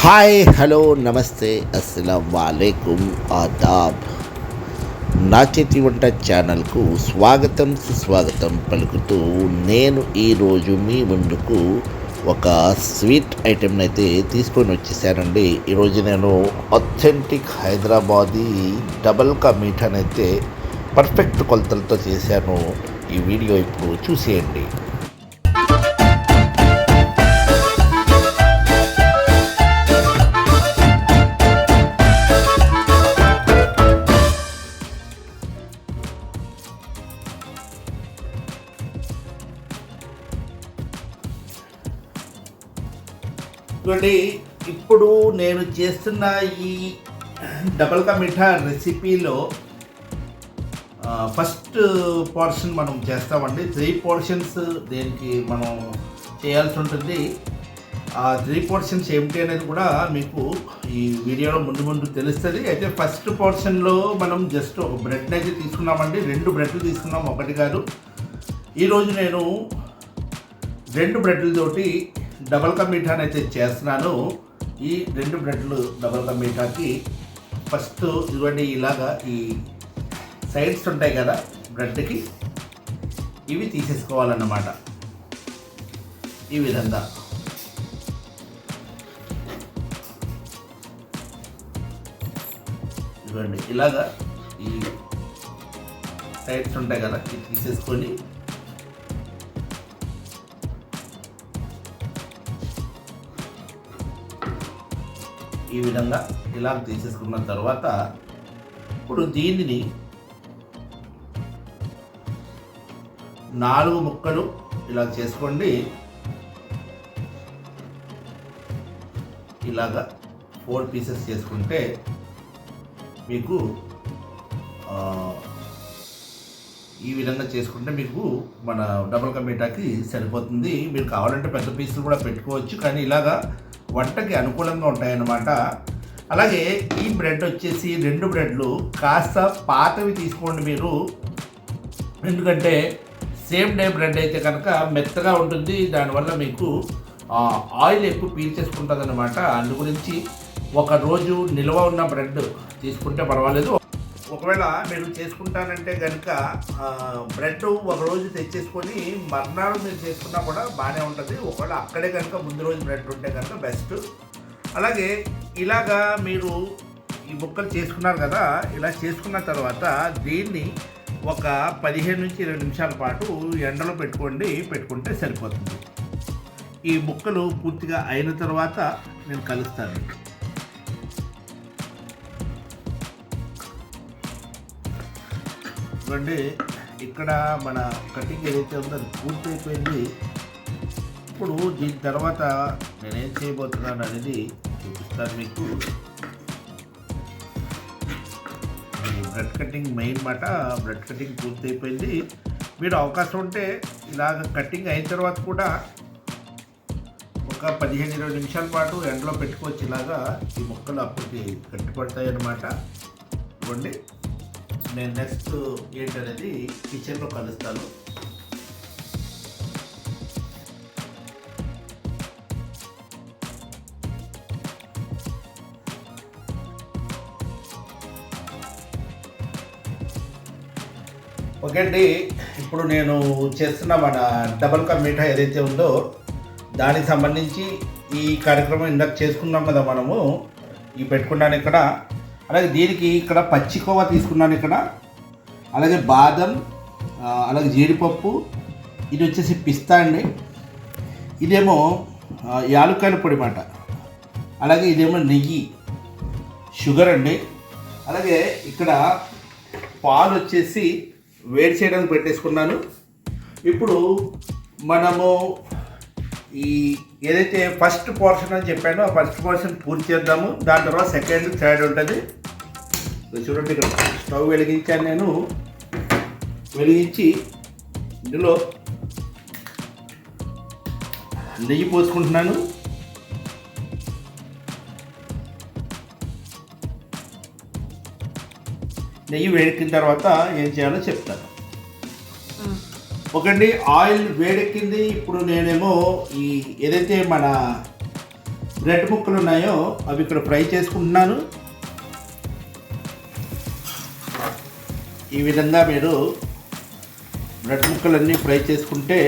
Hi hello నమస్తే అస్సలం వాలేకుమ్ ఆదాబ్. నా చేతి వంట ఛానల్కు స్వాగతం సుస్వాగతం పలుకుతూ నేను ఈరోజు మీ ముందుకు ఒక స్వీట్ ఐటెంని అయితే తీసుకొని వచ్చేసానండి. ఈరోజు నేను అథెంటిక్ హైదరాబాదీ డబల్ కా మీఠాని అయితే పర్ఫెక్ట్ కొలతలతో చేశాను. ఈ వీడియో ఇప్పుడు చూసేయండి. చూడండి, ఇప్పుడు నేను చేస్తున్న ఈ double ka meetha రెసిపీలో first portion మనం చేస్తామండి. 3 పోర్షన్స్ దేనికి మనం చేయాల్సి ఉంటుంది. ఆ 3 పోర్షన్స్ ఏమిటి అనేది కూడా మీకు ఈ వీడియోలో ముందు తెలుస్తుంది. అయితే ఫస్ట్ పోర్షన్లో మనం జస్ట్ ఒక బ్రెడ్ని అయితే తీసుకున్నామండి. 2 బ్రెడ్లు తీసుకున్నాం, ఒకటి కాదు. ఈరోజు నేను 2 బ్రెడ్లతోటి డబల్ కా మీఠాని అయితే చేస్తున్నాను. ఈ 2 బ్రెడ్లు డబల్ కా మీఠాకి ఫస్ట్ ఇవ్వండి, ఇలాగా ఈ సైడ్స్ ఉంటాయి కదా బ్రెడ్కి, ఇవి తీసేసుకోవాలన్నమాట. ఈ విధంగా ఇవ్వండి, ఇలాగా ఈ సైడ్స్ ఉంటాయి కదా, ఇవి తీసేసుకొని ఈ విధంగా ఇలా తీసేసుకున్న తర్వాత ఇప్పుడు దీనిని 4 ముక్కలు ఇలా చేసుకోండి. ఇలాగా 4 పీసెస్ చేసుకుంటే మీకు ఈ విధంగా చేసుకుంటే మీకు మన డబల్ కా మీఠాకి సరిపోతుంది. మీరు కావాలంటే పెద్ద పీసులు కూడా పెట్టుకోవచ్చు, కానీ ఇలాగా వంటకి అనుకూలంగా ఉంటాయన్నమాట. అలాగే ఈ బ్రెడ్ వచ్చేసి 2 బ్రెడ్లు కాస్త పాతవి తీసుకోండి మీరు, ఎందుకంటే సేమ్ డే బ్రెడ్ అయితే కనుక మెత్తగా ఉంటుంది, దానివల్ల మీకు ఆయిల్ ఎక్కువ పీల్చేసుకుంటుంది అనమాట. అందు గురించి ఒక రోజు నిల్వ ఉన్న బ్రెడ్ తీసుకుంటే పర్వాలేదు. ఒకవేళ మీరు చేసుకుంటానంటే కనుక బ్రెడ్ ఒక రోజు తెచ్చేసుకొని మర్నాడు మీరు చేసుకున్నా కూడా బాగానే ఉంటుంది. ఒకవేళ అక్కడే కనుక ముందు రోజు బ్రెడ్ ఉంటే కనుక బెస్ట్. అలాగే ఇలాగా మీరు ఈ ముక్కలు చేసుకున్నారు కదా, ఇలా చేసుకున్న తర్వాత దీన్ని ఒక 15 నుంచి 20 నిమిషాల పాటు ఎండలో పెట్టుకుంటే సరిపోతుంది. ఈ ముక్కలు పూర్తిగా అయిన తర్వాత నేను కలుస్తాను. చూడండి, ఇక్కడ మన కటింగ్ ఏదైతే ఉందో అది పూర్తయిపోయింది. ఇప్పుడు దీని తర్వాత నేనేం చేయబోతున్నాను అనేది చూపిస్తాను మీకు. బ్రెడ్ కటింగ్ మెయిన్ మాట, బ్రెడ్ కటింగ్ పూర్తయిపోయింది. మీరు అవకాశం ఉంటే ఇలాగ కటింగ్ అయిన తర్వాత కూడా ఒక 15-20 నిమిషాల పాటు ఎండలో పెట్టుకోవచ్చు. ఇలాగా ఈ ముక్కలు అప్పటికి గట్టిపడతాయి అన్నమాట. చూడండి, నేను నెక్స్ట్ ఏంటనేది కిచెన్లో కలుస్తాను. ఓకే అండి, ఇప్పుడు నేను చేస్తున్న మన డబల్ కా మీఠా ఏదైతే ఉందో దానికి సంబంధించి ఈ కార్యక్రమం ఇందాక చేసుకున్నాం కదా మనము, ఈ పెట్టుకున్నాను ఇక్కడ. అలాగే దీనికి ఇక్కడ పచ్చికోవా తీసుకున్నాను ఇక్కడ, అలాగే బాదం, అలాగే జీడిపప్పు, ఇది వచ్చేసి పిస్తా అండి, ఇదేమో యాలుక్కాయల పొడి మాట, అలాగే ఇదేమో నెయ్యి, షుగర్ అండి. అలాగే ఇక్కడ పాలు వచ్చేసి వేడి చేయడానికి పెట్టేసుకున్నాను. ఇప్పుడు మనము ఈ ఏదైతే ఫస్ట్ పోర్షన్ అని చెప్పానో ఆ ఫస్ట్ పోర్షన్ పూర్తి చేద్దాము. దాని తర్వాత సెకండ్, థర్డ్ ఉంటుంది. చూడండి, ఇక్కడ స్టవ్ వెలిగించాను నేను. వెలిగించి ఇందులో నెయ్యి పోసుకుంటున్నాను. నెయ్యి వేడెక్కిన తర్వాత ఏం చేయాలో చెప్తాను. ఒకండి ఆయిల్ వేడెక్కింది. ఇప్పుడు నేనేమో ఈ ఏదైతే మన బ్రెడ్ ముక్కలు ఉన్నాయో అవి ఇక్కడ ఫ్రై చేసుకుంటున్నాను. ఈ విధంగా మీరు బ్రెడ్ ముక్కలన్నీ ఫ్రై చేసుకుంటే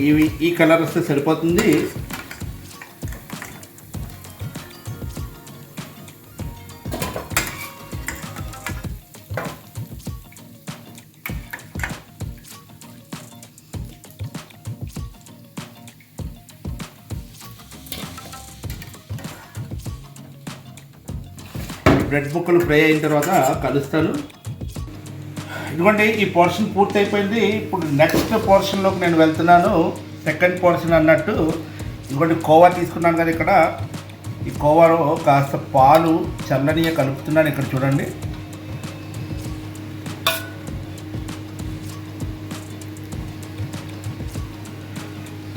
ఇవి ఈ కలర్ వస్తే సరిపోతుంది. బ్రెడ్ ముక్కలు ఫ్రై అయిన తర్వాత కలుస్తాను. ఇదిగోండి ఈ పోర్షన్ పూర్తి అయిపోయింది. ఇప్పుడు నెక్స్ట్ పోర్షన్లోకి నేను వెళ్తున్నాను. సెకండ్ పోర్షన్ అన్నట్టు ఇదిగోండి కోవా తీసుకున్నాను కదా, ఇక్కడ ఈ కోవాలో కాస్త పాలు చల్లనిగా కలుపుతున్నాను. ఇక్కడ చూడండి.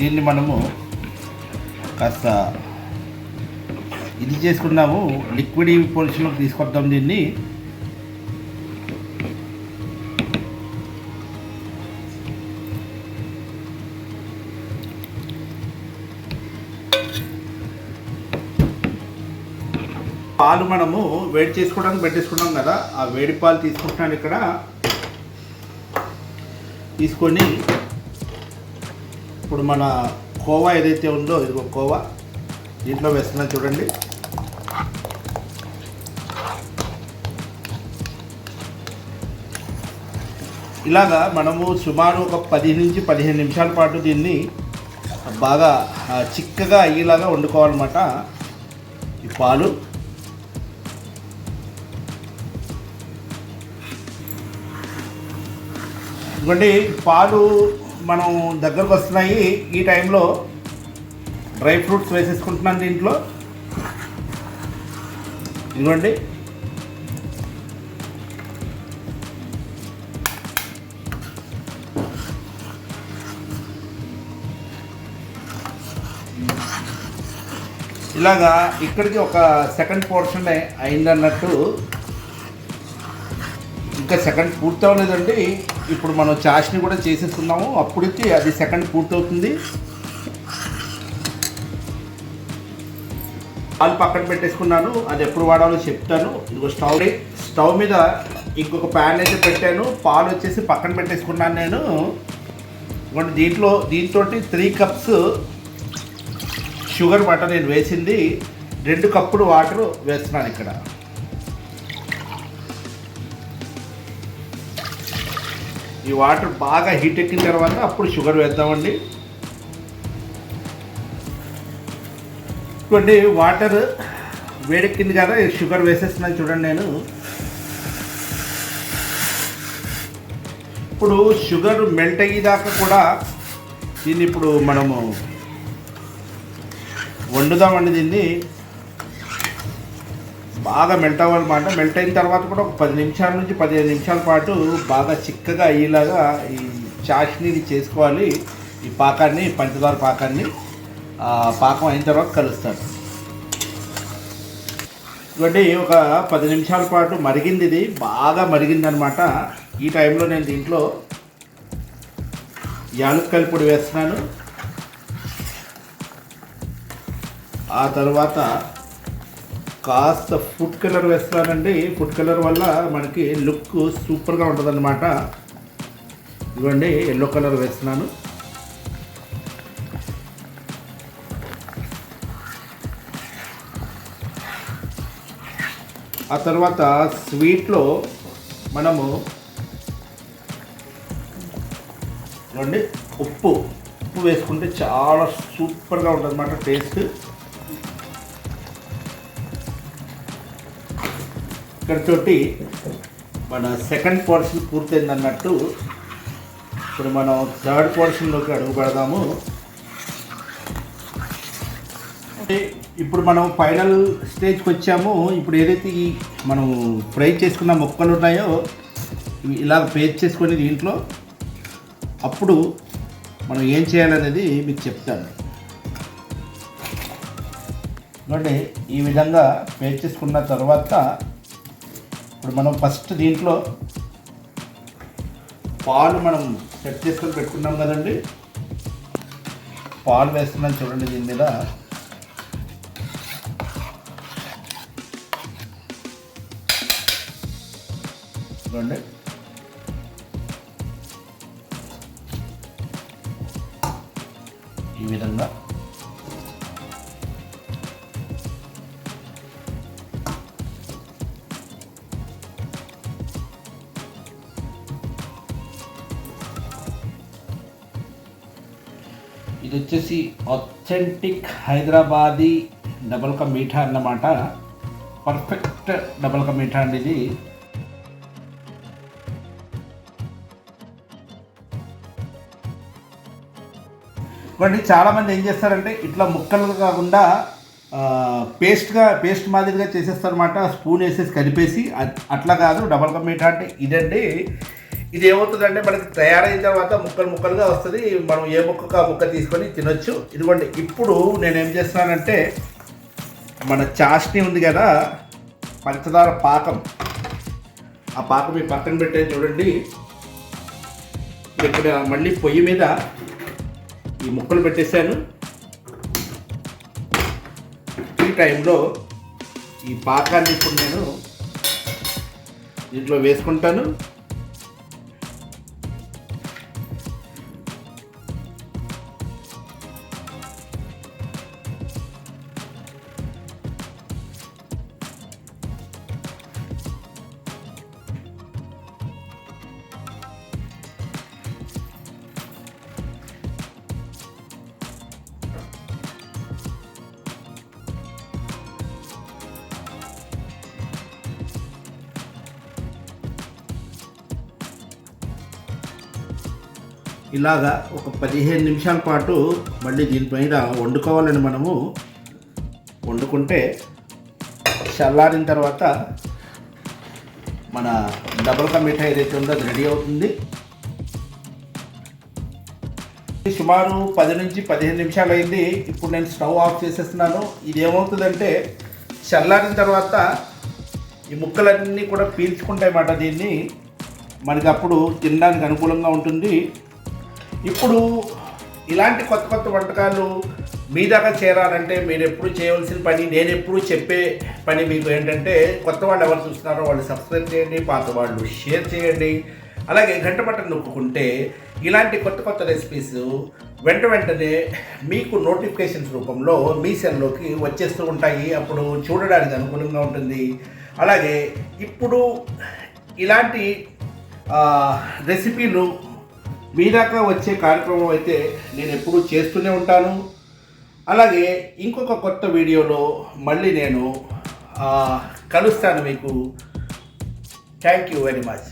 దీన్ని మనము కాస్త ఇది చేసుకున్నాము, లిక్విడ్ పొజిషన్లోకి తీసుకొద్దాం దీన్ని. పాలు మనము వేడి చేసుకోవడానికి పెట్టేసుకున్నాం కదా, ఆ వేడి పాలు తీసుకుంటున్నాను ఇక్కడ. తీసుకొని ఇప్పుడు మన కోవా ఏదైతే ఉందో ఇదిగో కోవా దీంట్లో వేస్తున్నాను చూడండి. ఇలాగా మనము సుమారు ఒక 10 నుంచి 15 నిమిషాల పాటు దీన్ని బాగా చిక్కగా అయ్యేలాగా వండుకోవాలన్నమాట. ఈ పాలు ఇదిగోండి, పాలు మనం దగ్గరకు వస్తున్నాయి. ఈ టైంలో డ్రై ఫ్రూట్స్ వేసేసుకుంటున్నాను దీంట్లో. ఇదిగోండి, ఇలాగా ఇక్కడికి ఒక సెకండ్ పోర్షన్ అయిందన్నట్టు. ఇంకా సెకండ్ పూర్తి అవ్వలేదండి. ఇప్పుడు మనం చాష్ని కూడా చేసేసుకున్నాము, అప్పటికి అది సెకండ్ పూర్తవుతుంది. పాలు పక్కన పెట్టేసుకున్నాను, అది ఎప్పుడు వాడాలో చెప్తాను. ఇదిగో స్టవ్ మీద ఇంకొక ప్యాన్ అయితే పెట్టాను. పాలు వచ్చేసి పక్కన పెట్టేసుకున్నాను నేను. దీంతో 3 కప్స్ షుగర్ వాటర్ నేను వేసింది. 2 కప్పులు వాటర్ వేస్తున్నాను ఇక్కడ. ఈ వాటర్ బాగా హీట్ ఎక్కిన తర్వాత అప్పుడు షుగర్ వేద్దామండి. చూడండి, వాటర్ వేడెక్కింది కదా, షుగర్ వేసేస్తున్నాను చూడండి నేను. ఇప్పుడు షుగర్ మెల్ట్ అయ్యేదాకా కూడా దీన్ని ఇప్పుడు మనము వండుదామండి. దీన్ని బాగా మెల్ట్ అవ్వాలన్నమాట. మెల్ట్ అయిన తర్వాత కూడా ఒక 10 నిమిషాల నుంచి 15 నిమిషాల పాటు బాగా చిక్కగా అయ్యేలాగా ఈ చాష్ని చేసుకోవాలి. ఈ పాకాన్ని, పంచదార పాకాన్ని పాకం అయిన తర్వాత కలుస్తాను. ఇవ్వండి, ఒక 10 నిమిషాల పాటు మరిగింది, ఇది బాగా మరిగిందనమాట. ఈ టైంలో నేను దీంట్లో యాలక్కాయల పొడి వేస్తున్నాను. ఆ తర్వాత కాస్త ఫుడ్ కలర్ వేస్తానండి. ఫుడ్ కలర్ వల్ల మనకి లుక్ సూపర్గా ఉంటుందన్నమాట. ఇవ్వండి, ఎల్లో కలర్ వేస్తున్నాను. ఆ తర్వాత స్వీట్లో మనము ఇవ్వండి ఉప్పు వేసుకుంటే చాలా సూపర్గా ఉంటుంది అన్నమాట టేస్ట్. ఇక్కడితోటి మన సెకండ్ పోర్షన్ పూర్తయింది అన్నట్టు. ఇప్పుడు మనం థర్డ్ పోర్షన్లోకి అడుగు పెడదాము. ఇప్పుడు మనం ఫైనల్ స్టేజ్కి వచ్చాము. ఇప్పుడు ఏదైతే ఈ మనం ఫ్రై చేసుకున్న ముక్కలు ఉన్నాయో ఇలా పేస్ట్ చేసుకొని దీంట్లో అప్పుడు మనం ఏం చేయాలనేది మీకు చెప్తాను. చూడండి ఈ విధంగా పేస్ట్ చేసుకున్న తర్వాత ఇప్పుడు మనం ఫస్ట్ దీంట్లో పాలు మనం సెట్ చేసుకొని పెట్టుకున్నాం కదండి, పాలు వేస్తున్నాను చూడండి దీని మీద. చూడండి ఈ విధంగా ఇది వచ్చేసి ఆథెంటిక్ హైదరాబాదీ డబల్ కా మీఠా అన్నమాట. పర్ఫెక్ట్ డబల్ కా మీఠా అండి ఇది. కానీ చాలామంది ఏం చేస్తారంటే ఇట్లా ముక్కలు కాకుండా పేస్ట్ మాదిరిగా చేసేస్తారు అన్నమాట. స్పూన్ వేసేసి కలిపేసి. అట్లా కాదు డబల్ కా మీఠా అంటే ఇదండి. ఇది ఏమవుతుందంటే మనకి తయారైన తర్వాత ముక్కలుగా వస్తుంది. మనం ఏ ముక్కకు ఆ ముక్క తీసుకొని తినొచ్చు. ఇదిగోండి ఇప్పుడు నేనేం చేస్తున్నానంటే మన చాష్ని ఉంది కదా, పంచదార పాకం, ఆ పాకం ఈ పక్కన పెట్టే చూడండి. ఇక్కడ మళ్ళీ పొయ్యి మీద ఈ ముక్కలు పెట్టేశాను. ఈ టైంలో ఈ పాకాన్ని ఇప్పుడు నేను దీంట్లో వేసుకుంటాను. ఇలాగా ఒక 15 నిమిషాల పాటు మళ్ళీ దీనిపైన వండుకోవాలని మనము వండుకుంటే చల్లారిన తర్వాత మన డబల్ కా మీఠా ఏదైతే ఉందో అది రెడీ అవుతుంది. సుమారు 10 నుంచి 15 నిమిషాలు అయింది. ఇప్పుడు నేను స్టవ్ ఆఫ్ చేసేస్తున్నాను. ఇది ఏమవుతుందంటే చల్లారిన తర్వాత ఈ ముక్కలన్నీ కూడా పీల్చుకుంటాయి అన్నమాట. దీన్ని మనకి అప్పుడు తినడానికి అనుకూలంగా ఉంటుంది. ఇప్పుడు ఇలాంటి కొత్త వంటకాలు మీ దాకా చేరాలంటే మీరు ఎప్పుడు చేయవలసిన పని, నేను ఎప్పుడు చెప్పే పని మీకు ఏంటంటే, కొత్త వాళ్ళు ఎవరు చూస్తున్నారో వాళ్ళు సబ్స్క్రైబ్ చేయండి, పాత వాళ్ళు షేర్ చేయండి, అలాగే గంట బటన్ నొక్కుకుంటే ఇలాంటి కొత్త రెసిపీస్ వెంటనే మీకు నోటిఫికేషన్స్ రూపంలో మీ సెల్లోకి వచ్చేస్తూ ఉంటాయి. అప్పుడు చూడడానికి అనుకూలంగా ఉంటుంది. అలాగే ఇప్పుడు ఇలాంటి రెసిపీలు మీ దాకా వచ్చే కార్యక్రమం అయితే నేను ఎప్పుడూ చేస్తూనే ఉంటాను. అలాగే ఇంకొక కొత్త వీడియోలో మళ్ళీ నేను కలుస్తాను మీకు. Thank you very much.